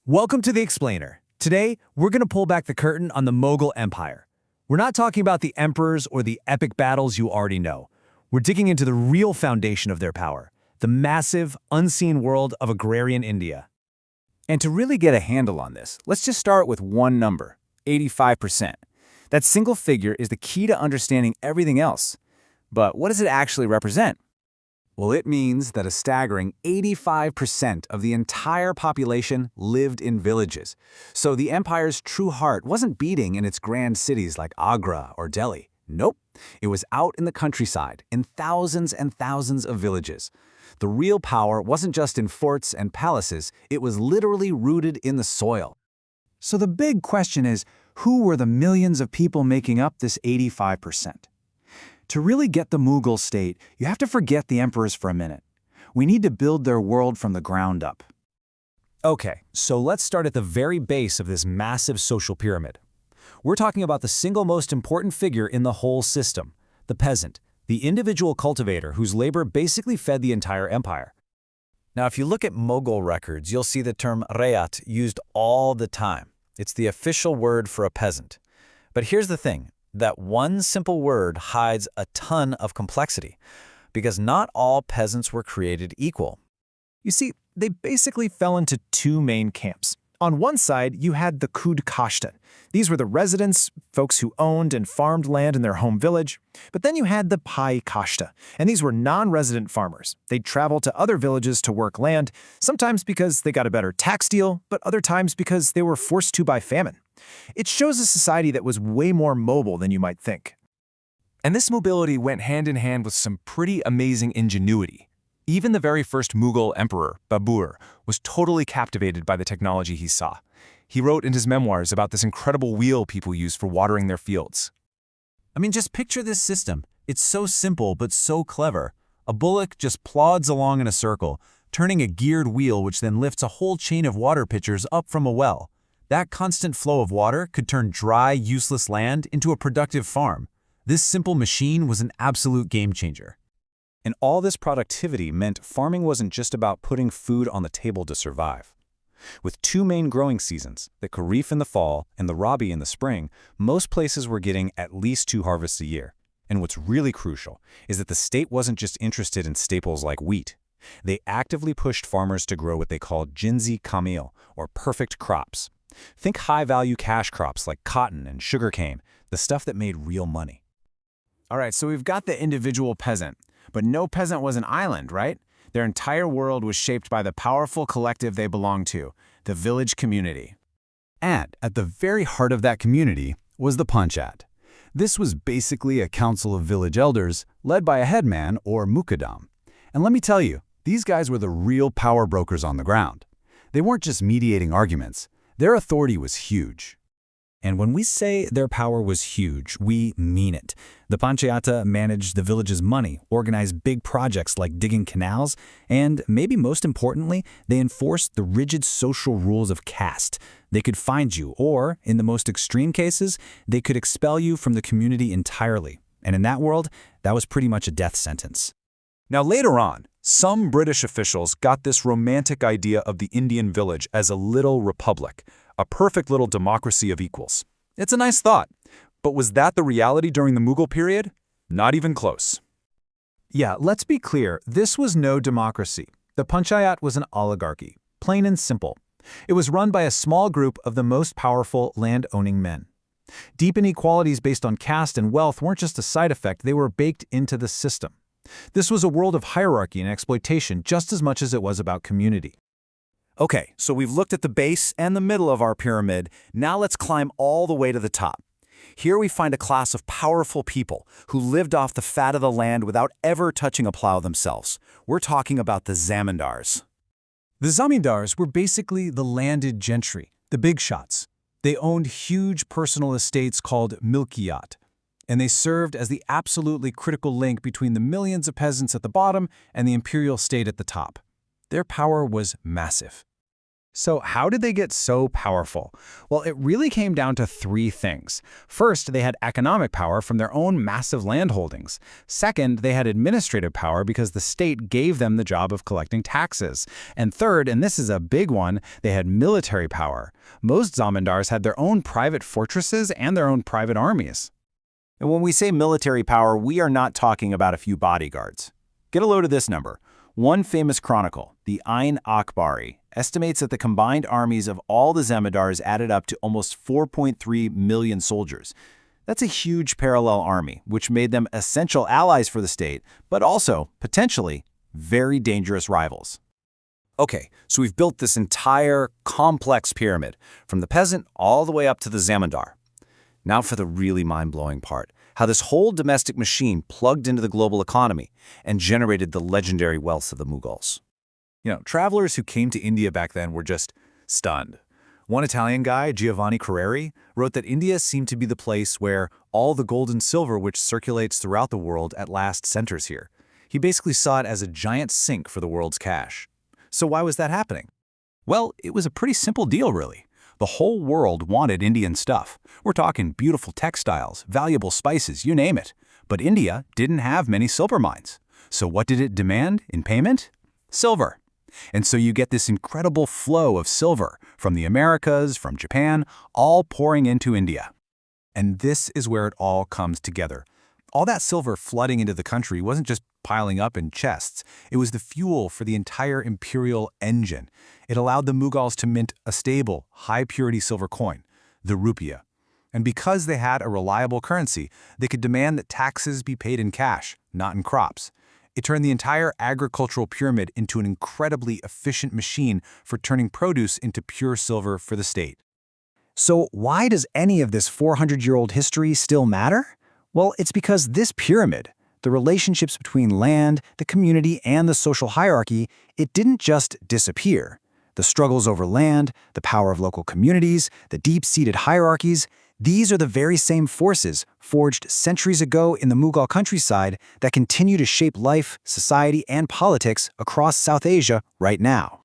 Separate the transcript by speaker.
Speaker 1: Welcome to The Explainer. Today, we're going to pull back the curtain on the Mughal Empire. We're not talking about the emperors or the epic battles you already know. We're digging into the real foundation of their power, the massive, unseen world of agrarian India.
Speaker 2: And to really get a handle on this, let's just start with one number, 85%. That single figure is the key to understanding everything else. But what does it actually represent? Well, it means that a staggering 85% of the entire population lived in villages. So the empire's true heart wasn't beating in its grand cities like Agra or Delhi. Nope, it was out in the countryside, in thousands and thousands of villages. The real power wasn't just in forts and palaces, it was literally rooted in the soil.
Speaker 3: So the big question is, who were the millions of people making up this 85%? To really get the Mughal state, you have to forget the emperors for a minute. We need to build their world from the ground up.
Speaker 1: Okay, so let's start at the very base of this massive social pyramid. We're talking about the single most important figure in the whole system, the peasant, the individual cultivator whose labor basically fed the entire empire. Now, if you look at Mughal records, you'll see the term rayat used all the time. It's the official word for a peasant. But here's the thing. That one simple word hides a ton of complexity, because not all peasants were created equal.
Speaker 4: You see, they basically fell into two main camps. On one side, you had the Khud Kashta. These were the residents, folks who owned and farmed land in their home village. But then you had the Pai Kashta, and these were non-resident farmers. They'd travel to other villages to work land, sometimes because they got a better tax deal, but other times because they were forced to by famine. It shows a society that was way more mobile than you might think.
Speaker 5: And this mobility went hand in hand with some pretty amazing ingenuity. Even the very first Mughal emperor, Babur, was totally captivated by the technology he saw. He wrote in his memoirs about this incredible wheel people use for watering their fields.
Speaker 1: I mean, just picture this system. It's so simple but so clever. A bullock just plods along in a circle, turning a geared wheel which then lifts a whole chain of water pitchers up from a well. That constant flow of water could turn dry, useless land into a productive farm. This simple machine was an absolute game changer.
Speaker 2: And all this productivity meant farming wasn't just about putting food on the table to survive. With two main growing seasons, the Kharif in the fall and the Rabi in the spring, most places were getting at least 2 harvests a year. And what's really crucial is that the state wasn't just interested in staples like wheat. They actively pushed farmers to grow what they called jinzi kamil, or perfect crops. Think high-value cash crops like cotton and sugarcane, the stuff that made real money.
Speaker 3: All right, so we've got the individual peasant, but no peasant was an island, right? Their entire world was shaped by the powerful collective they belonged to, the village community.
Speaker 6: And at the very heart of that community was the panchayat. This was basically a council of village elders led by a headman or muqaddam. And let me tell you, these guys were the real power brokers on the ground. They weren't just mediating arguments. Their authority was huge.
Speaker 1: And when we say their power was huge, we mean it. The panchayata managed the village's money, organized big projects like digging canals, and maybe most importantly, they enforced the rigid social rules of caste. They could find you, or, in the most extreme cases, they could expel you from the community entirely. And in that world, that was pretty much a death sentence.
Speaker 5: Now later on, some British officials got this romantic idea of the Indian village as a little republic, a perfect little democracy of equals. It's a nice thought, but was that the reality during the Mughal period? Not even close.
Speaker 4: Yeah, let's be clear, this was no democracy. The panchayat was an oligarchy, plain and simple. It was run by a small group of the most powerful land-owning men. Deep inequalities based on caste and wealth weren't just a side effect, they were baked into the system. This was a world of hierarchy and exploitation just as much as it was about community.
Speaker 1: Okay, so we've looked at the base and the middle of our pyramid. Now let's climb all the way to the top. Here we find a class of powerful people who lived off the fat of the land without ever touching a plow themselves. We're talking about the Zamindars.
Speaker 4: The Zamindars were basically the landed gentry, the big shots. They owned huge personal estates called milkiyat, and they served as the absolutely critical link between the millions of peasants at the bottom and the imperial state at the top. Their power was massive.
Speaker 2: So how did they get so powerful? Well, it really came down to three things. First, they had economic power from their own massive land holdings. Second, they had administrative power because the state gave them the job of collecting taxes. And third, and this is a big one, they had military power. Most Zamindars had their own private fortresses and their own private armies.
Speaker 1: And when we say military power, we are not talking about a few bodyguards. Get a load of this number. One famous chronicle, the Ain Akbari, estimates that the combined armies of all the Zamindars added up to almost 4.3 million soldiers. That's a huge parallel army, which made them essential allies for the state, but also, potentially, very dangerous rivals. Okay, so we've built this entire complex pyramid, from the peasant all the way up to the Zamindar. Now for the really mind-blowing part, how this whole domestic machine plugged into the global economy and generated the legendary wealth of the Mughals.
Speaker 2: Travelers who came to India back then were just stunned. One Italian guy, Giovanni Carreri, wrote that India seemed to be the place where all the gold and silver which circulates throughout the world at last centers here. He basically saw it as a giant sink for the world's cash. So why was that happening?
Speaker 6: Well, it was a pretty simple deal, really. The whole world wanted Indian stuff. We're talking beautiful textiles, valuable spices, you name it. But India didn't have many silver mines. So what did it demand in payment? Silver. And so you get this incredible flow of silver from the Americas, from Japan, all pouring into India.
Speaker 5: And this is where it all comes together. All that silver flooding into the country wasn't just piling up in chests. It was the fuel for the entire imperial engine. It allowed the Mughals to mint a stable, high-purity silver coin, the rupiah. And because they had a reliable currency, they could demand that taxes be paid in cash, not in crops. It turned the entire agricultural pyramid into an incredibly efficient machine for turning produce into pure silver for the state.
Speaker 1: So why does any of this 400-year-old history still matter? Well, it's because this pyramid, the relationships between land, the community, and the social hierarchy, it didn't just disappear. The struggles over land, the power of local communities, the deep-seated hierarchies, these are the very same forces forged centuries ago in the Mughal countryside that continue to shape life, society, and politics across South Asia right now.